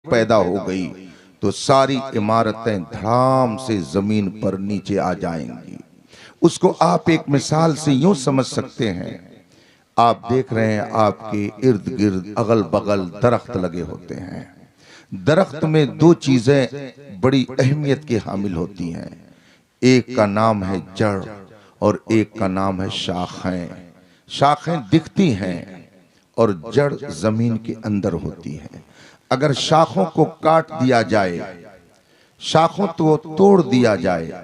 पैदा हो गई तो सारी इमारतें धड़ाम से जमीन पर नीचे आ जाएंगी। उसको आप एक मिसाल से यूं समझ सकते हैं। आप देख रहे हैं आपके इर्द गिर्द अगल बगल दरख्त लगे होते हैं। दरख्त में दो चीजें बड़ी अहमियत की हामिल होती हैं। एक का नाम है जड़ और एक का नाम है शाखें। शाखें दिखती हैं और जड़ जमीन के अंदर होती है। अगर शाखों को काट दिया जाए, शाखों को तोड़ दिया जाए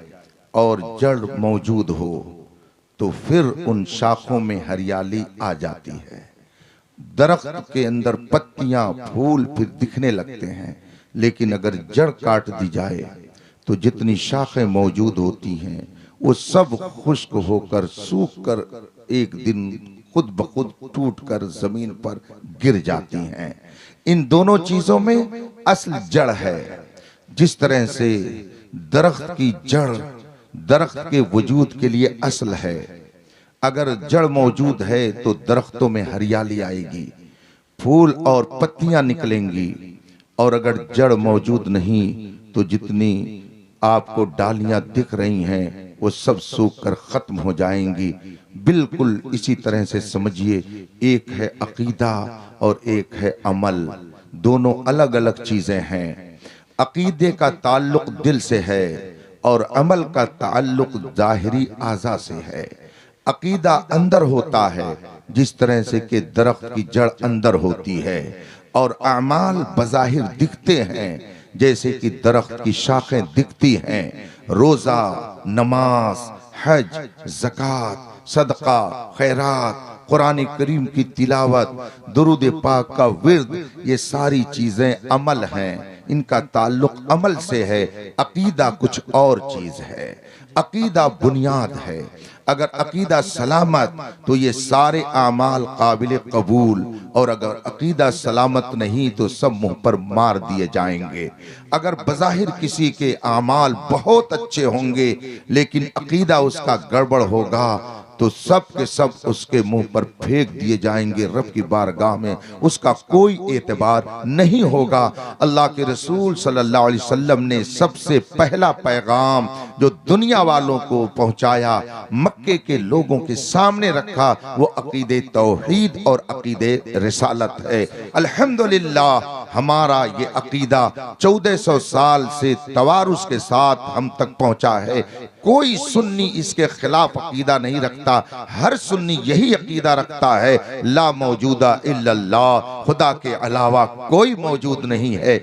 और जड़ मौजूद हो तो फिर उन शाखों में हरियाली आ जाती है। दरख्त के अंदर पत्तियां फूल फिर दिखने लगते हैं। लेकिन अगर जड़ काट दी जाए तो जितनी शाखें मौजूद होती हैं वो सब खुश्क होकर सूख कर एक दिन खुद ब खुद टूट कर जमीन पर गिर जाती हैं। इन दोनों चीजों में असल जड़ है। जिस तरह से दरख्त की जड़ दरख्त के वजूद के लिए असल है, अगर जड़ मौजूद है तो दरख्तों में हरियाली आएगी, फूल और पत्तियां निकलेंगी। और अगर जड़ मौजूद नहीं तो जितनी आपको डालियां दिख रही हैं वो सब सूख कर खत्म हो जाएंगी। बिल्कुल इसी तरह से समझिए, एक है अकीदा और एक है अमल। दोनों अलग अलग चीजें हैं। अकीदे का ताल्लुक दिल से है और अमल का ताल्लुक जाहिरी आज़ा से है। अकीदा अंदर होता है जिस तरह से कि दरख्त की जड़ अंदर होती है, और अमाल बज़ाहिर दिखते हैं जैसे कि दरख्त की शाखें दिखती हैं। रोजा, नमाज, हज, ज़कात, सदका, खैरात, कुरान करीम की तिलावत, दुरूद पाक का विर्द, ये सारी चीजें अमल हैं। इनका ताल्लुक अमल से है। अकीदा कुछ और चीज है। अकीदा बुनियाद है। अगर अकीदा सलामत तो ये सारे आमाल काबिल कबूल, और अगर अकीदा सलामत नहीं तो सब मुंह पर मार दिए जाएंगे। अगर बज़ाहिर किसी के आमाल बहुत अच्छे होंगे लेकिन अकीदा उसका गड़बड़ होगा तो सब के सब उसके मुंह पर फेंक दिए जाएंगे। रब की बारगाह में उसका कोई एतबार नहीं होगा। अल्लाह के रसूल सल्लल्लाहु अलैहि वसल्लम ने सबसे पहला पैगाम जो दुनिया वालों को पहुंचाया, मक्के के लोगों के सामने रखा, वो अकीदे तौहीद और अकीदे रिसालत है। अल्हम्दुलिल्लाह हमारा ये अकीदा 1400 साल से तवारुस के साथ हम तक पहुंचा है। कोई सुन्नी इसके खिलाफ अकीदा नहीं रखता। हर सुन्नी यही अकीदा रखता है, ला मौजूदा इल्लल्लाह, खुदा के अलावा कोई मौजूद नहीं है।